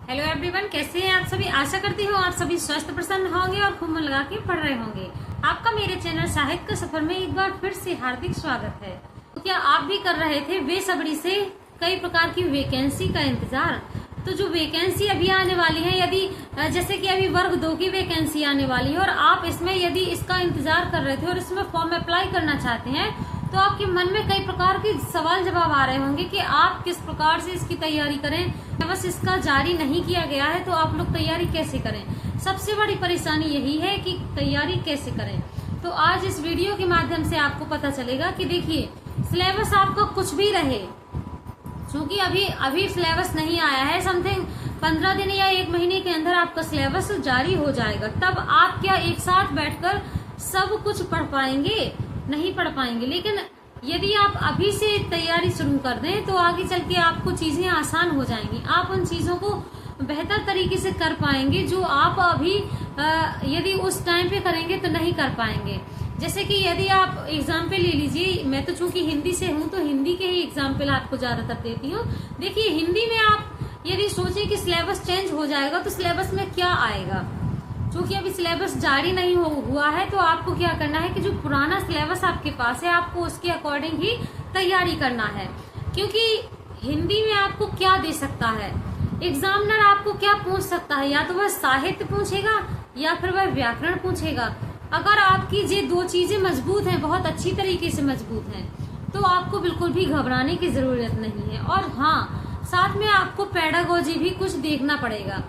Hello everyone, कैसे हैं आप सभी। आशा करती हूँ आप सभी स्वस्थ प्रसन्न होंगे और खूब मन लगा के पढ़ रहे होंगे। आपका मेरे चैनल साहित्य के सफर में एक बार फिर से हार्दिक स्वागत है। तो क्या आप भी कर रहे थे बेसब्री से कई प्रकार की वैकेंसी का इंतजार। तो जो वैकेंसी अभी आने वाली है, यदि जैसे कि अभी वर्ग 2 की वैकेंसी आने वाली है और आप इसमें यदि इसका इंतजार कर रहे थे और इसमें फॉर्म अप्लाई करना चाहते हैं, तो आपके मन में कई प्रकार के सवाल जवाब आ रहे होंगे कि आप किस प्रकार से इसकी तैयारी करें। बस इसका जारी नहीं किया गया है तो आप लोग तैयारी कैसे करें। सबसे बड़ी परेशानी यही है कि तैयारी कैसे करें। तो आज इस वीडियो के माध्यम से आपको पता चलेगा कि देखिए, सिलेबस आपका कुछ भी रहे, क्योंकि अभी सिलेबस नहीं आया है, समथिंग 15 दिन या 1 महीने के अंदर आपका सिलेबस जारी हो जाएगा। तब आप क्या एक साथ बैठकर सब कुछ पढ़ पाएंगे? नहीं पढ़ पाएंगे। लेकिन यदि आप अभी से तैयारी शुरू कर दें तो आगे चल के आपको चीजें आसान हो जाएंगी। आप उन चीजों को बेहतर तरीके से कर पाएंगे जो आप अभी यदि उस टाइम पे करेंगे तो नहीं कर पाएंगे। जैसे कि यदि आप एग्जाम्पल ले लीजिए, मैं तो चूंकि हिंदी से हूँ तो हिंदी के ही एग्जाम्पल आपको ज्यादातर देती हूँ। देखिए, हिंदी में आप यदि सोचें कि सिलेबस चेंज हो जाएगा तो सिलेबस में क्या आएगा। क्योंकि अभी सिलेबस जारी नहीं हुआ है तो आपको क्या करना है कि जो पुराना सिलेबस आपके पास है आपको उसके अकॉर्डिंग ही तैयारी करना है। क्योंकि हिंदी में आपको क्या दे सकता है एग्जामिनर, आपको क्या पूछ सकता है, या तो वह साहित्य पूछेगा या फिर वह व्याकरण पूछेगा। अगर आपकी ये 2 चीजें मजबूत हैं, बहुत अच्छी तरीके से मजबूत हैं, तो आपको बिल्कुल भी घबराने की जरूरत नहीं है। और हाँ, साथ में आपको पेडागोजी भी कुछ देखना पड़ेगा,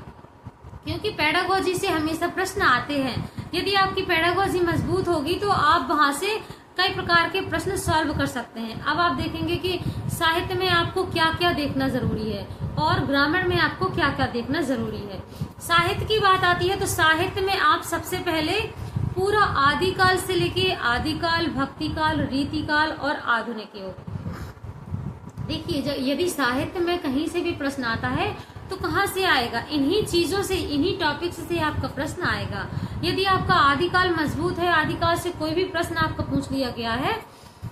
क्योंकि पेडागोजी से हमेशा प्रश्न आते हैं। यदि आपकी पेडागोजी मजबूत होगी तो आप वहां से कई प्रकार के प्रश्न सॉल्व कर सकते हैं। अब आप देखेंगे कि साहित्य में आपको क्या क्या देखना जरूरी है और ग्रामर में आपको क्या क्या देखना जरूरी है। साहित्य की बात आती है तो साहित्य में आप सबसे पहले पूरा आदिकाल से लेके आदिकाल, भक्तिकाल, रीतिकाल और आधुनिक युग। देखिए, यदि साहित्य में कहीं से भी प्रश्न आता है तो कहाँ से आएगा? इन्हीं चीजों से, इन्हीं टॉपिक्स से आपका प्रश्न आएगा। यदि आपका आदिकाल मजबूत है, आदिकाल से कोई भी प्रश्न आपका पूछ लिया गया है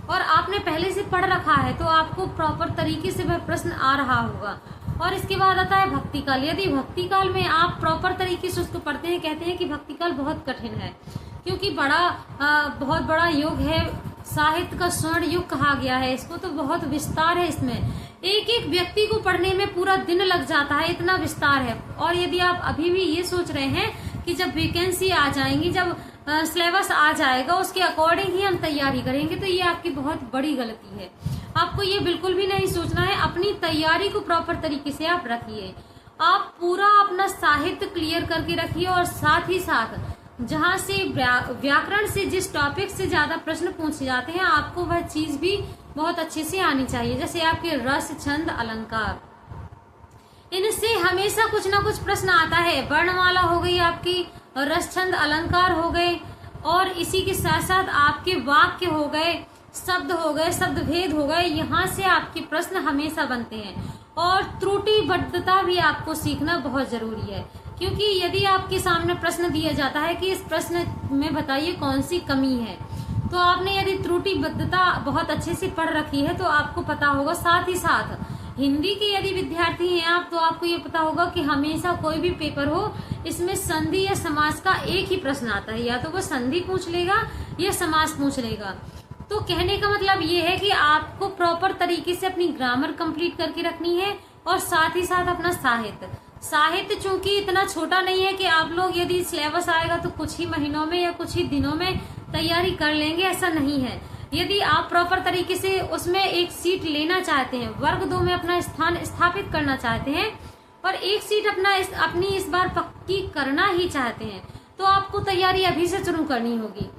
और आपने पहले से पढ़ रखा है तो आपको प्रॉपर तरीके से वह प्रश्न आ रहा होगा। और इसके बाद आता है भक्तिकाल। यदि भक्तिकाल में आप प्रॉपर तरीके से उसको पढ़ते हैं, कहते हैं कि भक्तिकाल बहुत कठिन है क्योंकि बहुत बड़ा युग है, साहित्य का स्वर्ण युग कहा गया है इसको, तो बहुत विस्तार है इसमें। एक एक व्यक्ति को पढ़ने में पूरा दिन लग जाता है, इतना विस्तार है। और यदि आप अभी भी ये सोच रहे हैं कि जब वैकेंसी आ जाएंगी, जब सिलेबस आ जाएगा उसके अकॉर्डिंग ही हम तैयारी करेंगे, तो ये आपकी बहुत बड़ी गलती है। आपको ये बिल्कुल भी नहीं सोचना है। अपनी तैयारी को प्रॉपर तरीके से आप रखिए। आप पूरा अपना साहित्य क्लियर करके रखिए और साथ ही साथ जहाँ से व्याकरण से जिस टॉपिक से ज्यादा प्रश्न पूछे जाते हैं आपको वह चीज भी बहुत अच्छे से आनी चाहिए। जैसे आपके रस, छंद, अलंकार, इनसे हमेशा कुछ ना कुछ प्रश्न आता है। वर्णमाला हो गई आपकी, रस, छंद, अलंकार हो गए, और इसी के साथ साथ आपके वाक्य हो गए, शब्द हो गए, शब्द भेद हो गए। यहाँ से आपके प्रश्न हमेशा बनते हैं। और त्रुटिबद्धता भी आपको सीखना बहुत जरूरी है, क्योंकि यदि आपके सामने प्रश्न दिया जाता है कि इस प्रश्न में बताइए कौन सी कमी है, तो आपने यदि त्रुटिबद्धता बहुत अच्छे से पढ़ रखी है तो आपको पता होगा। साथ ही साथ हिंदी के यदि विद्यार्थी हैं आप, तो आपको ये पता होगा कि हमेशा कोई भी पेपर हो, इसमें संधि या समास का एक ही प्रश्न आता है, या तो वो संधि पूछ लेगा या समास पूछ लेगा। तो कहने का मतलब ये है कि आपको प्रॉपर तरीके से अपनी ग्रामर कंप्लीट करके रखनी है और साथ ही साथ अपना साहित्य चूंकि इतना छोटा नहीं है कि आप लोग यदि सिलेबस आएगा तो कुछ ही महीनों में या कुछ ही दिनों में तैयारी कर लेंगे, ऐसा नहीं है। यदि आप प्रॉपर तरीके से उसमें एक सीट लेना चाहते हैं, वर्ग 2 में अपना स्थान स्थापित करना चाहते हैं और एक सीट अपनी इस बार पक्की करना ही चाहते हैं, तो आपको तैयारी अभी से शुरू करनी होगी।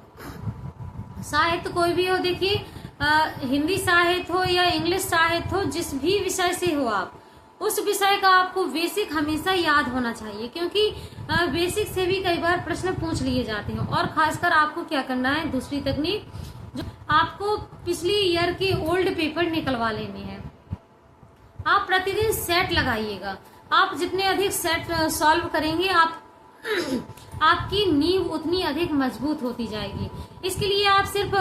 साहित्य कोई भी हो, देखिए, हिंदी साहित्य हो या इंग्लिश साहित्य हो, जिस भी विषय से हो आप, उस विषय का आपको बेसिक हमेशा याद होना चाहिए, क्योंकि बेसिक से भी कई बार प्रश्न पूछ लिए जाते हैं। और खासकर आपको क्या करना है, दूसरी तकनीक, जो आपको पिछली ईयर के ओल्ड पेपर निकलवा लेने हैं। आप प्रतिदिन सेट लगाइएगा। आप जितने अधिक सेट सॉल्व करेंगे आपकी नींव उतनी अधिक मजबूत होती जाएगी। इसके लिए आप सिर्फ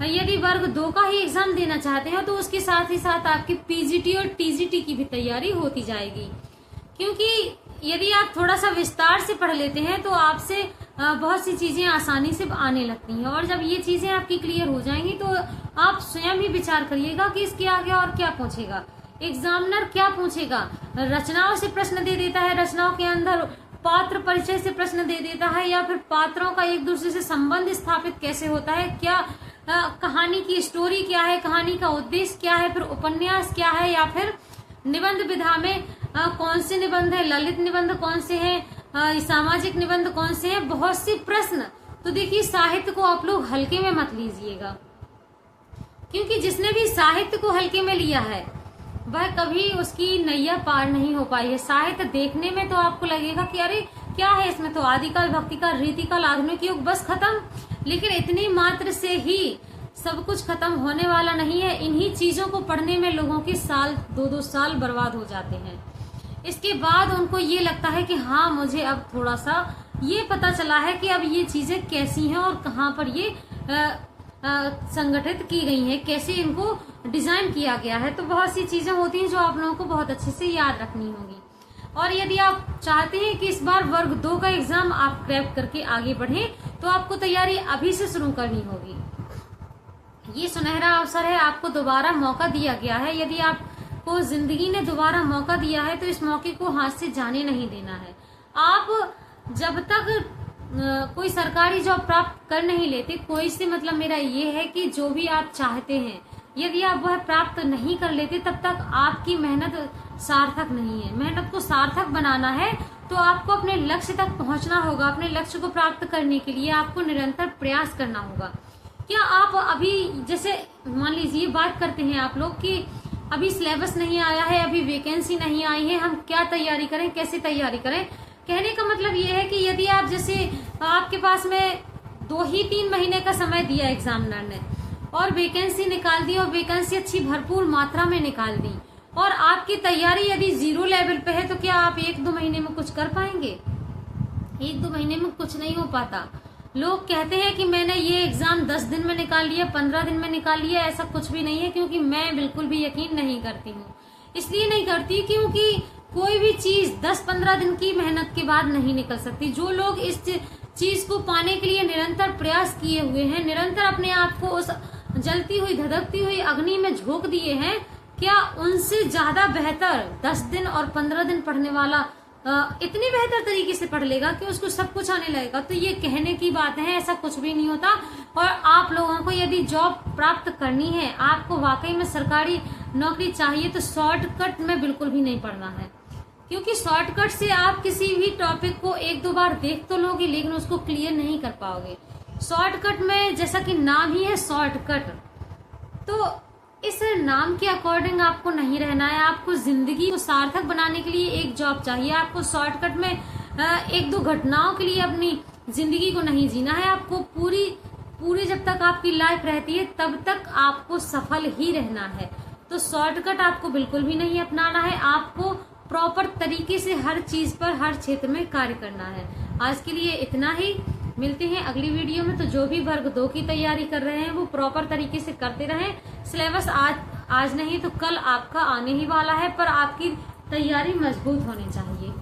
यदि वर्ग 2 का ही एग्जाम देना चाहते हैं तो उसके साथ ही साथ आपकी पीजीटी और टीजीटी की भी तैयारी होती जाएगी, क्योंकि यदि आप थोड़ा सा विस्तार से पढ़ लेते हैं तो आपसे बहुत सी चीजें आसानी से आने लगती हैं, और जब ये चीजें आपकी क्लियर हो जाएंगी तो आप स्वयं ही विचार करिएगा कि इसके आगे और क्या पूछेगा, एग्जामिनर क्या पूछेगा। रचनाओं से प्रश्न दे देता है, रचनाओं के अंदर पात्र परिचय से प्रश्न दे देता है, या फिर पात्रों का एक दूसरे से संबंध स्थापित कैसे होता है, क्या कहानी की स्टोरी क्या है, कहानी का उद्देश्य क्या है, फिर उपन्यास क्या है, या फिर निबंध विधा में कौन से निबंध है, ललित निबंध कौन से हैं, सामाजिक निबंध कौन से हैं, बहुत सी प्रश्न। तो देखिए साहित्य को आप लोग हल्के में मत लीजिएगा, क्योंकि जिसने भी साहित्य को हल्के में लिया है वह कभी उसकी नैया पार नहीं हो पाई है। साहित्य देखने में तो आपको लगेगा कि अरे क्या है इसमें, तो आदिकाल, भक्तिकाल, रीतिकाल, आधुनिक युग, बस खत्म। लेकिन इतनी मात्र से ही सब कुछ खत्म होने वाला नहीं है। इन्हीं चीजों को पढ़ने में लोगों के साल 2-2 साल बर्बाद हो जाते हैं। इसके बाद उनको ये लगता है कि हाँ मुझे अब थोड़ा सा ये पता चला है कि अब ये चीजें कैसी हैं और कहाँ पर ये संगठित की गई हैं, कैसे इनको डिजाइन किया गया है। तो बहुत सी चीजें होती हैं जो आप लोगों को बहुत अच्छे से याद रखनी होगी। और यदि आप चाहते हैं कि इस बार वर्ग 2 का एग्जाम आप क्रैक करके आगे बढ़ें, तो आपको तैयारी अभी से शुरू करनी होगी। ये सुनहरा अवसर है, आपको दोबारा मौका दिया गया है। यदि आपको जिंदगी ने दोबारा मौका दिया है तो इस मौके को हाथ से जाने नहीं देना है। आप जब तक कोई सरकारी जॉब प्राप्त कर नहीं लेते, कोई से मतलब मेरा ये है कि जो भी आप चाहते हैं यदि आप वह प्राप्त नहीं कर लेते तब तक आपकी मेहनत सार्थक नहीं है। मेहनत को सार्थक बनाना है तो आपको अपने लक्ष्य तक पहुंचना होगा। अपने लक्ष्य को प्राप्त करने के लिए आपको निरंतर प्रयास करना होगा। क्या आप अभी जैसे मान लीजिए बात करते हैं आप लोग कि अभी सिलेबस नहीं आया है, अभी वैकेंसी नहीं आई है, हम क्या तैयारी करें, कैसे तैयारी करें। कहने का मतलब ये है कि यदि आप जैसे आपके पास में 2-3 महीने का समय दिया एग्जामिनर ने और वैकेंसी निकाल दी, और वैकेंसी अच्छी भरपूर मात्रा में निकाल दी, और आपकी तैयारी यदि 0 लेवल पे है, तो क्या आप 1-2 महीने में कुछ कर पाएंगे? 1-2 महीने में कुछ नहीं हो पाता। लोग कहते हैं कि मैंने ये एग्जाम 10 दिन में निकाल लिया, 15 दिन में निकाल लिया। ऐसा कुछ भी नहीं है, क्योंकि मैं बिल्कुल भी यकीन नहीं करती हूँ। इसलिए नहीं करती क्योंकि कोई भी चीज 10-15 दिन की मेहनत के बाद नहीं निकल सकती। जो लोग इस चीज को पाने के लिए निरंतर प्रयास किए हुए हैं, निरंतर अपने आप को उस जलती हुई धधकती हुई अग्नि में झोंक दिए हैं, क्या उनसे ज्यादा बेहतर 10 दिन और 15 दिन पढ़ने वाला इतनी बेहतर तरीके से पढ़ लेगा कि उसको सब कुछ आने लगेगा? तो ये कहने की बात है, ऐसा कुछ भी नहीं होता। और आप लोगों को यदि जॉब प्राप्त करनी है, आपको वाकई में सरकारी नौकरी चाहिए, तो शॉर्टकट में बिल्कुल भी नहीं पढ़ना है। क्योंकि शॉर्टकट से आप किसी भी टॉपिक को 1-2 बार देख तो लोगे, लेकिन उसको क्लियर नहीं कर पाओगे। शॉर्टकट में जैसा कि नाम ही है शॉर्टकट, तो इस नाम के अकॉर्डिंग आपको नहीं रहना है। आपको जिंदगी को सार्थक बनाने के लिए एक जॉब चाहिए। आपको शॉर्टकट में 1-2 घटनाओं के लिए अपनी जिंदगी को नहीं जीना है। आपको पूरी जब तक आपकी लाइफ रहती है तब तक आपको सफल ही रहना है। तो शॉर्टकट आपको बिल्कुल भी नहीं अपनाना है। आपको प्रॉपर तरीके से हर चीज पर, हर क्षेत्र में कार्य करना है। आज के लिए इतना ही, मिलते हैं अगली वीडियो में। तो जो भी वर्ग 2 की तैयारी कर रहे हैं वो प्रॉपर तरीके से करते रहें। सिलेबस आज नहीं तो कल आपका आने ही वाला है, पर आपकी तैयारी मजबूत होनी चाहिए।